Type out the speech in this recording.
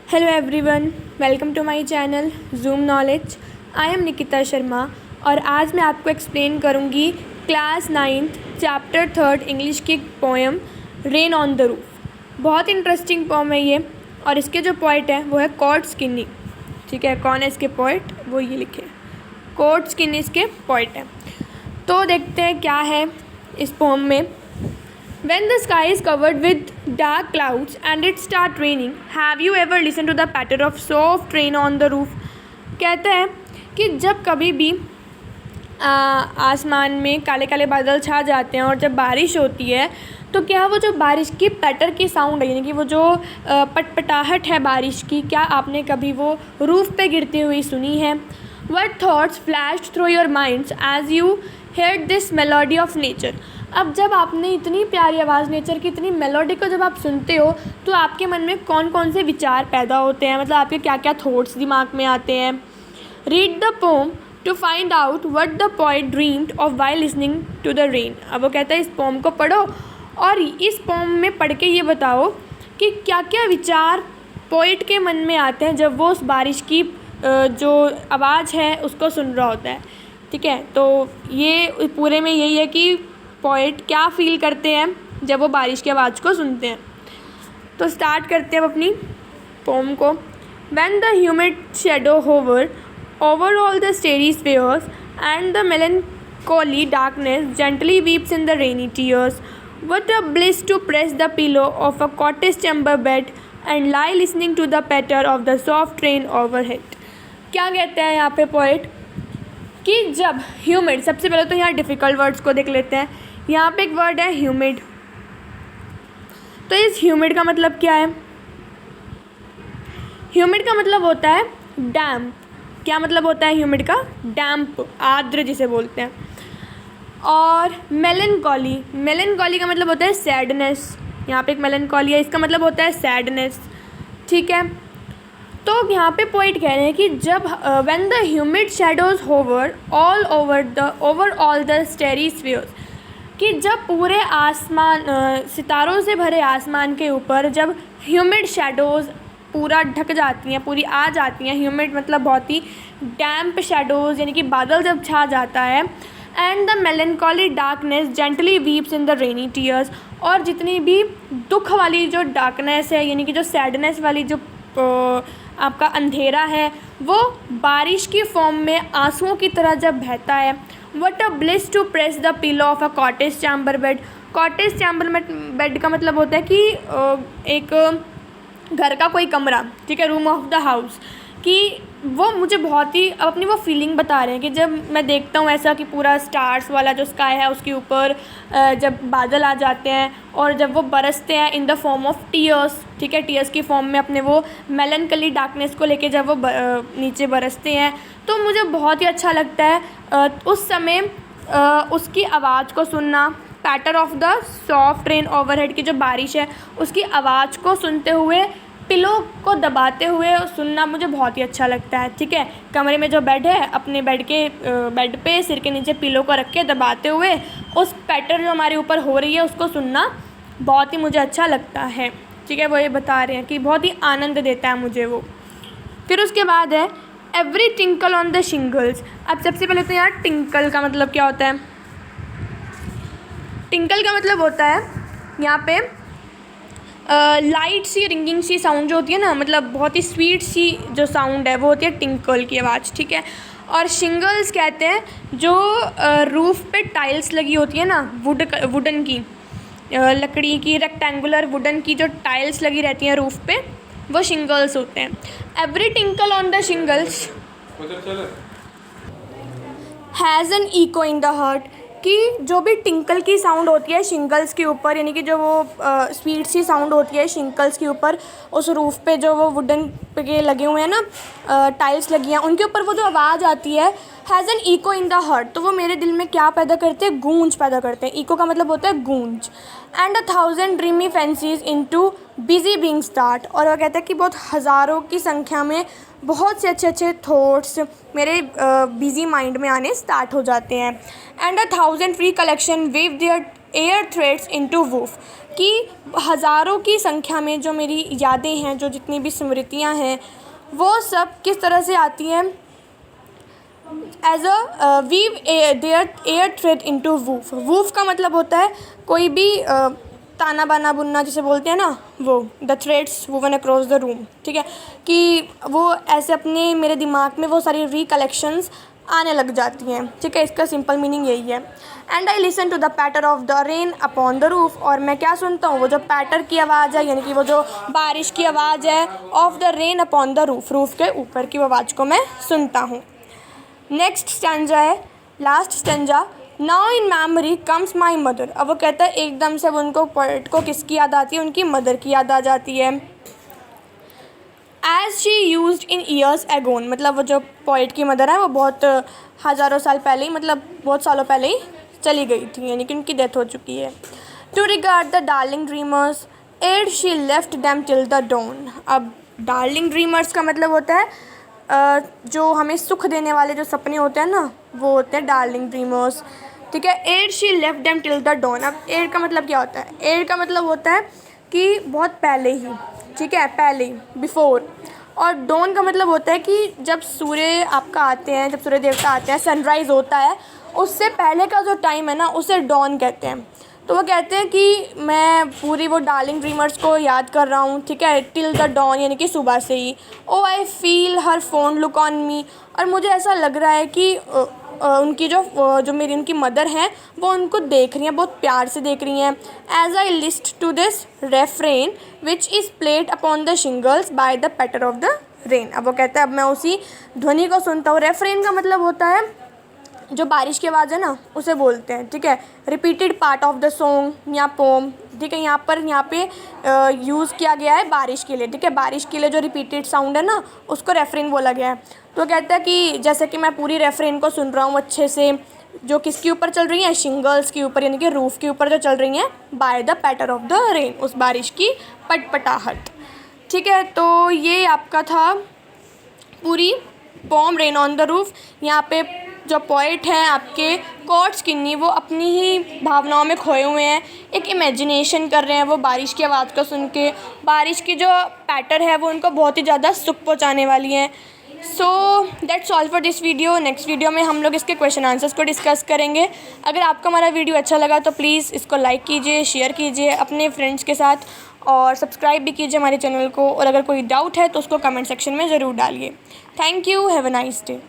Hello everyone, welcome to my channel zoom knowledge. I am Nikita Sharma और आज मैं आपको एक्सप्लेन करूँगी क्लास 9th चैप्टर 3 इंग्लिश की poem rain on the roof. बहुत इंटरेस्टिंग पोएम है ये और इसके जो पोइट है वो है कॉर्ड स्किनी। ठीक है, कौन है इसके पोइट? वो ये लिखे कॉर्ड स्किनी इसके पोइट है। तो देखते हैं क्या है इस पोएम में। When the sky is covered with dark clouds and it starts raining, have you ever listened to the patter of soft rain on the roof? कहते हैं कि जब कभी भी आसमान में काले काले बादल छा जाते हैं और जब बारिश होती है तो क्या वो जो बारिश की पैटर की साउंड है, यानी कि वो जो पटपटाहट है बारिश की, क्या आपने कभी वो रूफ पे गिरती हुई सुनी है? What thoughts flashed through your minds as you heard this melody of nature? अब जब आपने इतनी प्यारी आवाज़ नेचर की इतनी मेलोडी को जब आप सुनते हो तो आपके मन में कौन कौन से विचार पैदा होते हैं, मतलब आपके क्या क्या थॉट्स दिमाग में आते हैं। Read the poem to find out what the poet dreamed of while listening to the rain. अब वो कहता है इस पोम को पढ़ो और इस पोम में पढ़ के ये बताओ कि क्या क्या विचार पोएट के मन में आते हैं जब वो उस बारिश की जो आवाज़ है उसको सुन रहा होता है। ठीक है, तो ये पूरे में यही है कि पोएट क्या फ़ील करते हैं जब वो बारिश की आवाज़ को सुनते हैं। तो स्टार्ट करते हैं अपनी पोम को। When the humid shadow hover over all the starry spheres and the melancholy darkness gently weeps in the rainy tears, what a bliss to press the pillow of a cottage chamber bed and lie listening to the patter of the soft rain overhead। क्या कहते हैं यहाँ पे poet कि जब humid, सबसे पहले तो यहाँ डिफ़िकल्ट वर्ड्स को देख लेते हैं। यहाँ पे एक वर्ड है ह्यूमिड। तो इस ह्यूमिड का मतलब क्या है? ह्यूमिड का मतलब होता है डैम्प। क्या मतलब होता है ह्यूमिड का? डैम्प, आर्द्र जिसे बोलते हैं। और मेलनकॉली, मेलनकॉली का मतलब होता है सैडनेस। यहाँ पे एक मेलनकॉली है, इसका मतलब होता है सैडनेस। ठीक है, तो यहाँ पे पोइट कह रहे हैं कि जब when the humid shadows hover all over all the starry spheres, कि जब पूरे आसमान सितारों से भरे आसमान के ऊपर जब ह्यूमिड शैडोज़ पूरा ढक जाती हैं, पूरी आ जाती हैं। ह्यूमिड मतलब बहुत ही डैम्प शैडोज़, यानी कि बादल जब छा जाता है। And the melancholy darkness gently weeps in the rainy tears, और जितनी भी दुख वाली जो डार्कनेस है, यानी कि जो सैडनेस वाली जो आपका अंधेरा है, वो बारिश की फॉर्म में आंसुओं की तरह जब बहता है। What a bliss to press the pillow of a cottage chamber bed। Cottage chamber bed का मतलब होता है कि एक घर का कोई कमरा, ठीक है, रूम ऑफ द हाउस, कि वो मुझे बहुत ही अपनी वो फीलिंग बता रहे हैं कि जब मैं देखता हूँ ऐसा कि पूरा स्टार्स वाला जो स्काई है उसके ऊपर जब बादल आ जाते हैं और जब वो बरसते हैं in the form of tears. ठीक है, टीयर्स की फॉर्म में अपने वो मेलनकली डार्कनेस को लेके जब वो नीचे बरसते हैं तो मुझे बहुत ही अच्छा लगता है उस समय उसकी आवाज़ को सुनना। Patter of the soft rain overhead की जो बारिश है उसकी आवाज़ को सुनते हुए, पिलो को दबाते हुए सुनना मुझे बहुत ही अच्छा लगता है। ठीक है, कमरे में जो बेड है, अपने बेड पे सिर के नीचे पिलो को रख के दबाते हुए उस पैटर जो हमारे ऊपर हो रही है उसको सुनना बहुत ही मुझे अच्छा लगता है। ठीक है, वो ये बता रहे हैं कि बहुत ही आनंद देता है मुझे वो। फिर उसके बाद है every tinkle on the shingles. अब सबसे पहले तो यहाँ टिंकल का मतलब क्या होता है? टिंकल का मतलब होता है यहाँ पे लाइट सी रिंगिंग सी साउंड जो होती है ना, मतलब बहुत ही स्वीट सी जो साउंड है वो होती है टिंकल की आवाज़। ठीक है, और शिंगल्स कहते हैं जो रूफ़ पे टाइल्स लगी होती है ना, वुडन की, लकड़ी की रेक्टेंगुलर वुडन की जो टाइल्स लगी रहती हैं रूफ़ पे, वो शिंगल्स होते हैं। Every tinkle on the shingles has an echo in the heart, कि जो भी टिंकल की साउंड होती है शिंगल्स के ऊपर, यानी कि जो वो स्वीट सी साउंड होती है शिंगल्स के ऊपर, उस रूफ़ पे जो वो वुडन के लगे हुए हैं ना, टाइल्स लगी हैं, उनके ऊपर वो जो आवाज़ आती है, has an echo in the heart, तो वो मेरे दिल में क्या पैदा करते हैं? गूंज पैदा करते हैं। इको का मतलब होता है गूंज। And 1000 dreamy fancies into busy being start, और वह कहता है कि बहुत हज़ारों की संख्या में बहुत से अच्छे थॉट्स मेरे बिजी माइंड में आने स्टार्ट हो जाते हैं। And 1000 free collection weave their air threads into woof, कि हज़ारों की संख्या में जो मेरी यादें हैं, जो जितनी भी स्मृतियाँ हैं, वो सब किस तरह से आती हैं, as a weave their air thread into woof. Woof का मतलब होता है कोई भी ताना बाना बुनना जिसे बोलते हैं ना, वो the threads woven across the room, ठीक है, कि वो ऐसे अपने मेरे दिमाग में वो सारी रिकलेक्शंस आने लग जाती हैं, ठीक है। इसका सिंपल मीनिंग यही है। And I listen to the patter of the rain upon the roof, और मैं क्या सुनता हूँ, वो जो पैटर की आवाज़ है, यानी कि वो जो बारिश की आवाज़ है, of the rain upon the roof, roof के ऊपर की आवाज़ को मैं सुनता हूँ। नेक्स्ट स्टैंजा है, last stanza, now in memory comes my mother. अब वो कहता है एकदम से उनको पोएट को किसकी याद आती है, उनकी मदर की याद आ जाती है। As she used in years agone, मतलब वो जो पोइट की मदर है वो बहुत हज़ारों साल पहले ही, मतलब बहुत सालों पहले ही चली गई थी, यानी कि उनकी डेथ हो चुकी है। To regard the darling dreamers ere she left them till the dawn. अब डार्लिंग ड्रीमर्स का मतलब होता है जो हमें सुख देने वाले जो सपने होते हैं ना, वो होते हैं डार्लिंग ड्रीमर्स, ठीक है। Ere she left them till the dawn. अब एड का मतलब क्या होता है, एड का मतलब होता है कि बहुत पहले ही, ठीक है, पहले ही, बिफोर। और डॉन का मतलब होता है कि जब सूर्य आपका आते हैं, जब सूर्य देवता आते हैं, सनराइज़ होता है, उससे पहले का जो टाइम है ना, उसे डॉन कहते हैं। तो वो कहते हैं कि मैं पूरी वो डार्लिंग ड्रीमर्स को याद कर रहा हूँ, ठीक है, टिल द डॉन, यानी कि सुबह से ही। Oh I feel her fond look on me, और मुझे ऐसा लग रहा है कि उनकी जो मेरी उनकी मदर हैं, वो उनको देख रही हैं, बहुत प्यार से देख रही हैं। As I list to this refrain which is played upon the shingles by the patter of the rain. अब वो कहता है अब मैं उसी ध्वनि को सुनता हूँ। रेफ्रेन का मतलब होता है जो बारिश की आवाज़ है ना, उसे बोलते हैं, ठीक है। Repeated part of the song या पोम, ठीक है, यहाँ पे यूज़ किया गया है बारिश के लिए, ठीक है। बारिश के लिए जो रिपीटेड साउंड है ना, उसको रेफ्रेन बोला गया है। तो कहता है कि जैसे कि मैं पूरी रेफ्रेन को सुन रहा हूँ अच्छे से, जो किसके ऊपर चल रही हैं, शिंगल्स के ऊपर, यानी कि रूफ़ के ऊपर जो चल रही हैं, by the patter of the rain, उस बारिश की पटपटाहट, ठीक है। तो ये आपका था पूरी poem rain on the roof. यहाँ पे जो पोइट हैं आपके कॉर्ट्स किन्नी, वो अपनी ही भावनाओं में खोए हुए हैं, एक इमेजिनेशन कर रहे हैं वो बारिश की आवाज़ को सुन के। बारिश की जो पैटर है वो उनको बहुत ही ज़्यादा सुख पहुँचाने वाली हैं। So that's all for this video. Next video में हम लोग इसके क्वेश्चन आंसर्स को डिस्कस करेंगे। अगर आपको हमारा वीडियो अच्छा लगा तो प्लीज़ इसको लाइक कीजिए, शेयर कीजिए अपने फ्रेंड्स के साथ, और सब्सक्राइब भी कीजिए हमारे चैनल को। और अगर कोई डाउट है तो उसको कमेंट सेक्शन में ज़रूर डालिए। Thank you, have a nice day.